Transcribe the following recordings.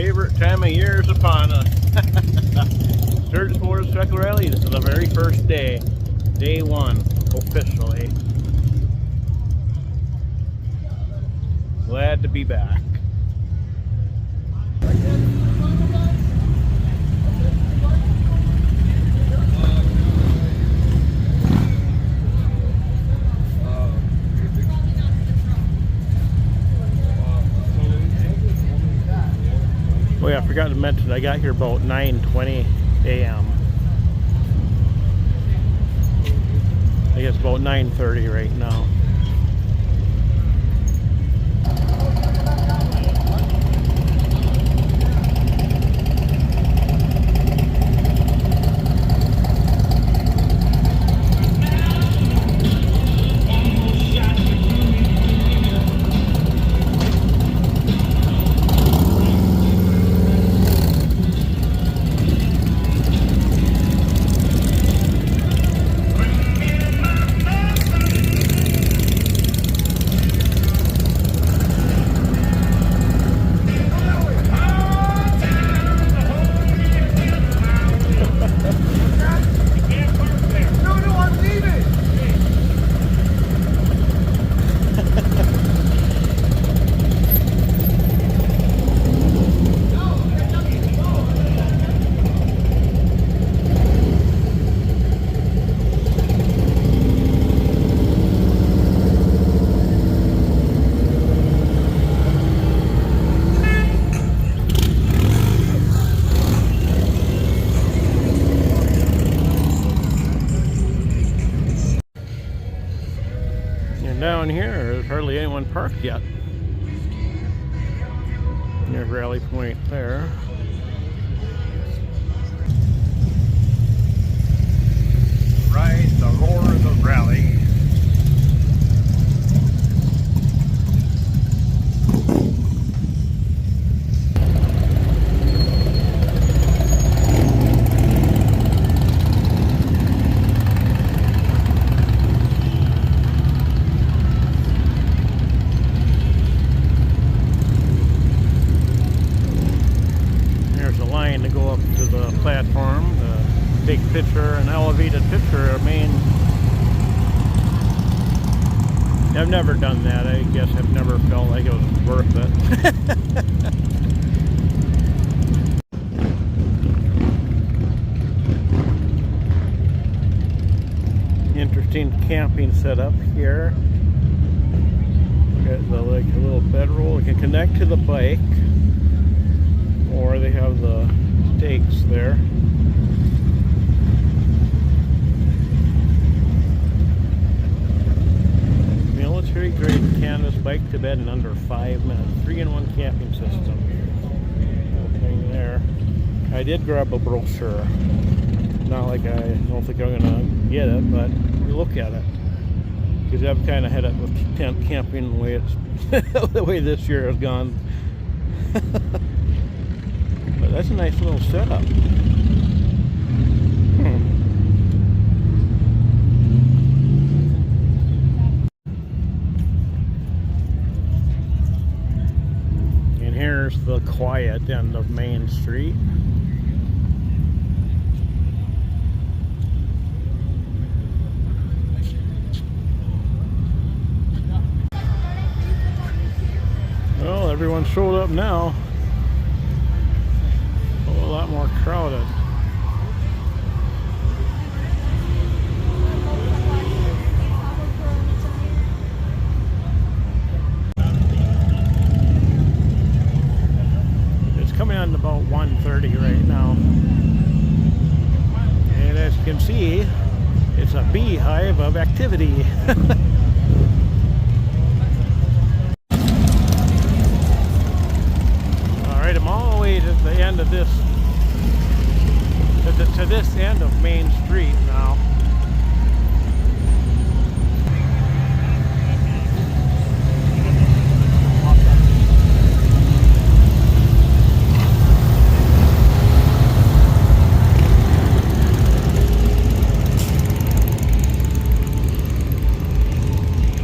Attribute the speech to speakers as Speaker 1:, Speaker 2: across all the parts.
Speaker 1: favorite time of year is upon us. Sturgis Motorcycle Rally. This is the very first day. Day one, officially. Glad to be back. Oh yeah, I forgot to mention I got here about 9:20 a.m. I guess about 9:30 right now. Down here, there's hardly anyone parked yet. Near Rally Point there. Ride the roars of Rally. To go up to the platform, the big picture, an elevated picture. I mean, I've never done that. I guess I've never felt like it was worth it. Interesting camping setup here. Got like a little bedroll. You can connect to the bike, or they have the stakes there. Military grade canvas bike to bed in under 5 minutes. 3-in-1 camping system. Thing there. I did grab a brochure. Not like I don't think I'm gonna get it, but you look at it. Because I've kind of had it with tent camping the way it's the way this year has gone. But that's a nice little setup. And here's the quiet end of Main Street. Well, everyone showed up now. A lot more crowded. It's coming on about 1:30 right now. And as you can see, it's a beehive of activity. Alright, I'm all the way to the end of this to this end of Main Street now.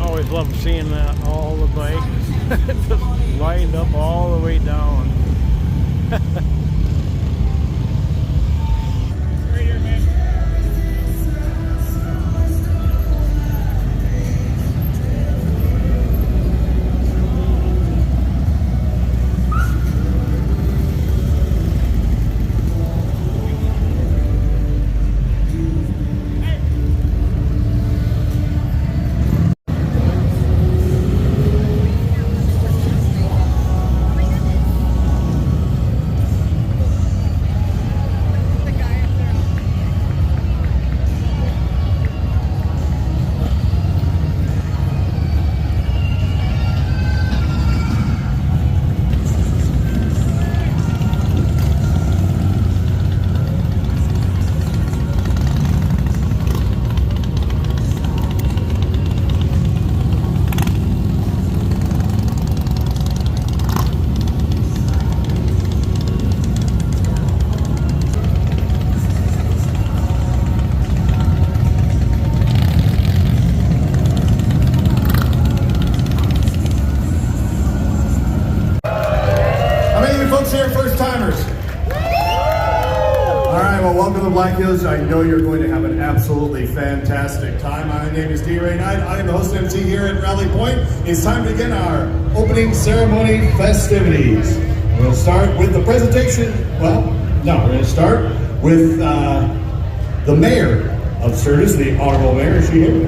Speaker 1: Always love seeing that, all the bikes just lined up all the way down.
Speaker 2: Black Hills, I know you're going to have an absolutely fantastic time. My name is D-Ray Knight. I am the host MC here at Rally Point. It's time to begin our opening ceremony festivities. We'll start with the presentation. Well, no, we're going to start with the mayor of Sturgis, the Honorable Mayor. Is she here?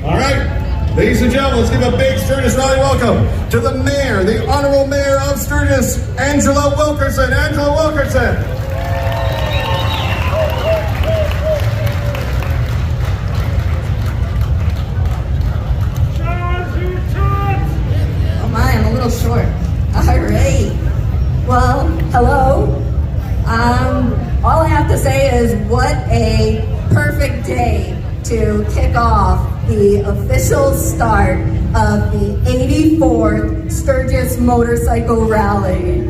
Speaker 2: All right. Ladies and gentlemen, let's give a big Sturgis Rally welcome to the mayor, the Honorable Mayor of Sturgis, Angela Wilkerson. Angela Wilkerson.
Speaker 3: Short. All right. Well, hello. All I have to say is what a perfect day to kick off the official start of the 84th Sturgis Motorcycle Rally.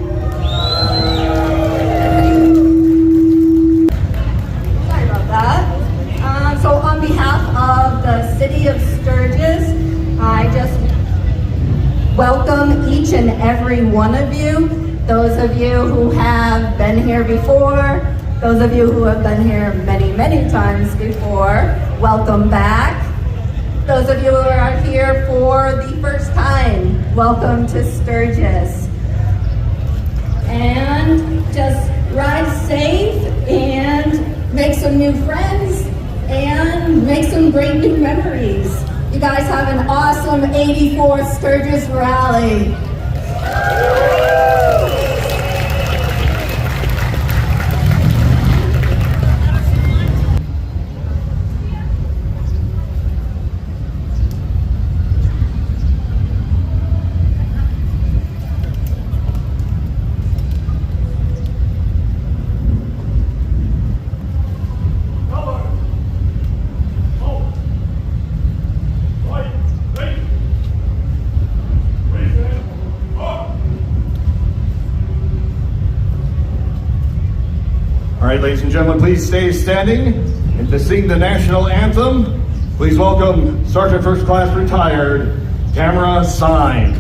Speaker 3: Sorry about that. So on behalf of the city of Sturgis, I just welcome each and every one of you. Those of you who have been here before, those of you who have been here many, many times before, welcome back. Those of you who are here for the first time, welcome to Sturgis. And just ride safe and make some new friends and make some great new memories. You guys have an awesome 84th Sturgis Rally.
Speaker 2: All right, ladies and gentlemen, please stay standing. And to sing the national anthem, please welcome Sergeant First Class Retired, Tamara Sign.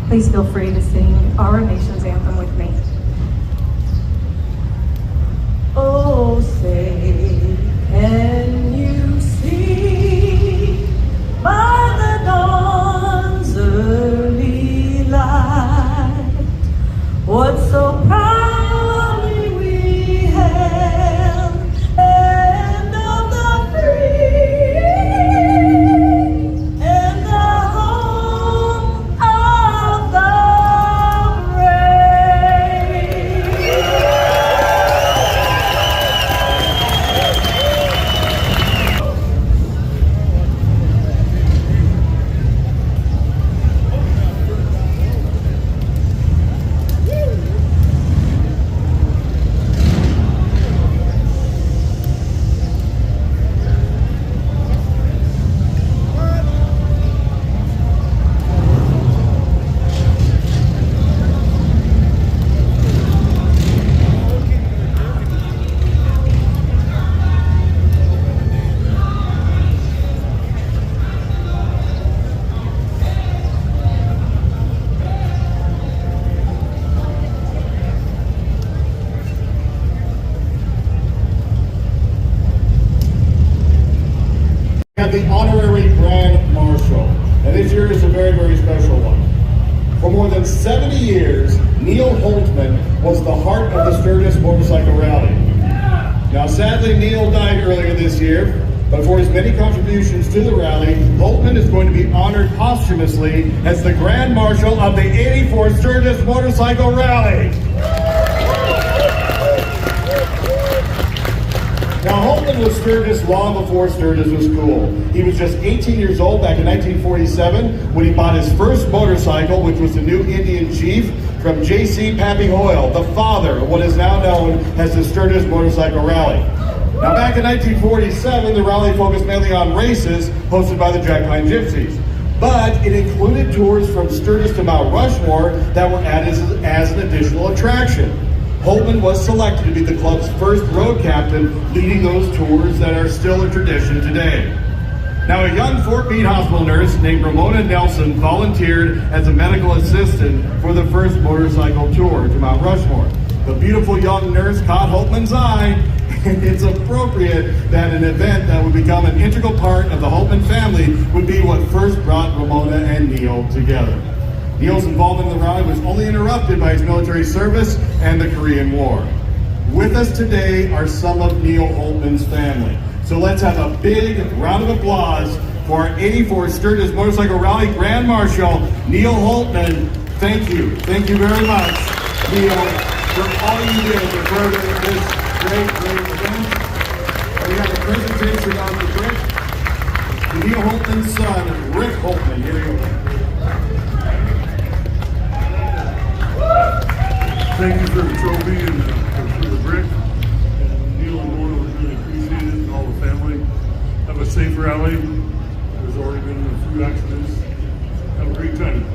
Speaker 3: Please feel free to sing our nation's anthem with me. Oh, say, can you see by the dawn's early light what so proudly we hailed, land of the free and the home of the brave?
Speaker 2: have the Honorary Grand Marshal. And this year is a very, very special one. For more than 70 years, Neil Holtman was the heart of the Sturgis Motorcycle Rally. Now, sadly, Neil died earlier this year, but for his many contributions to the rally, Holtman is going to be honored posthumously as the Grand Marshal of the 84 Sturgis Motorcycle Rally. Now, Holtman was Sturgis long before Sturgis was cool. He was just 18 years old back in 1947 when he bought his first motorcycle, which was the new Indian Chief from J.C. Pappy Hoyle, the father of what is now known as the Sturgis Motorcycle Rally. Now, back in 1947, the rally focused mainly on races hosted by the Jack Pine Gypsies. But it included tours from Sturgis to Mount Rushmore that were added as an additional attraction. Holtman was selected to be the club's first road captain, leading those tours that are still a tradition today. Now, a young Fort Meade hospital nurse named Ramona Nelson volunteered as a medical assistant for the first motorcycle tour to Mount Rushmore. The beautiful young nurse caught Holtman's eye. It's appropriate that an event that would become an integral part of the Holtman family would be what first brought Ramona and Neil together. Neil's involvement in the rally was only interrupted by his military service and the Korean War. With us today are some of Neil Holtman's family. So let's have a big round of applause for our 84 Sturgis Motorcycle Rally Grand Marshal, Neil Holtman. Thank you. Thank you very much, Neil, for all you did to further this great, great event. We have a presentation on the brick. Neil Holtman's son, Rick Holtman. Here you go.
Speaker 4: Thank you for the trophy and for the brick. And Neil and Lorna was really appreciated, and all the family. Have a safe rally. There's already been a few accidents. Have a great time.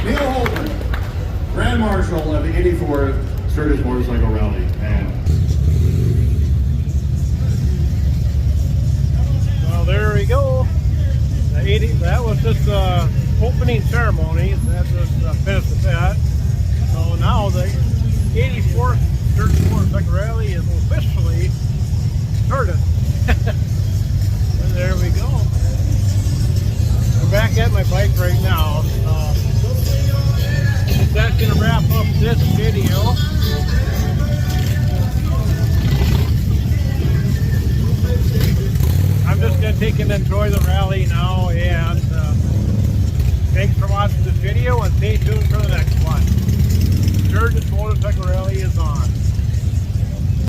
Speaker 2: Neil Holtman, Grand Marshal of the 84 Sturgis Motorcycle Rally. And
Speaker 1: Well, there we go. That was just the opening ceremony. That just finished with that. So now the 84th Sturgis Motorcycle Rally is officially started. And there we go. I'm back at my bike right now. That's going to wrap up this video. I'm just going to take and enjoy the rally now, and thanks for watching this video, and stay tuned for the next one. Sturgis Motorcycle Rally is on.